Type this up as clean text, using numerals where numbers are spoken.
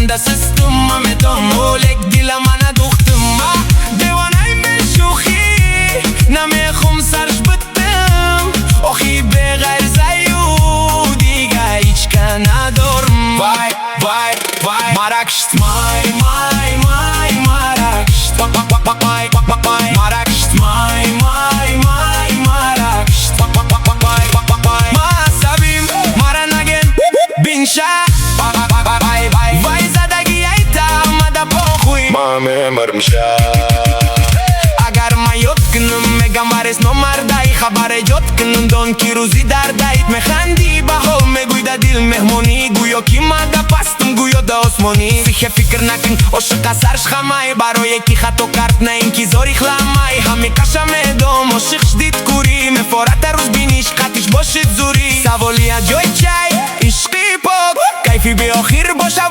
анда систым маметон олег дила мана духтым девонай мешухи намехум сарш быттым охи бегайр заю дига ичка надорм вай вай вай маракшт май май май маракшт май май маракшт май май май маракшт май масабим маранаген бинша вай задаги айта мада похуй маме мырмша агар майот кунум мегам варес номардай хабар эҷод кунум дон ки рӯзи дардайт механди ба ҳол мегӯйда дил меҳмонӣ гӯё ки мада пастум гӯё да осмонӣ сихе фикр накун ошиқа сарш хамай барое ки хато кард на интизори хламай ҳами каша медом ошиқ шдид курӣ мефората рӯз биниш қатиш бошид зурӣ саволи аҷои чай ишқи пок кайфи беохир боша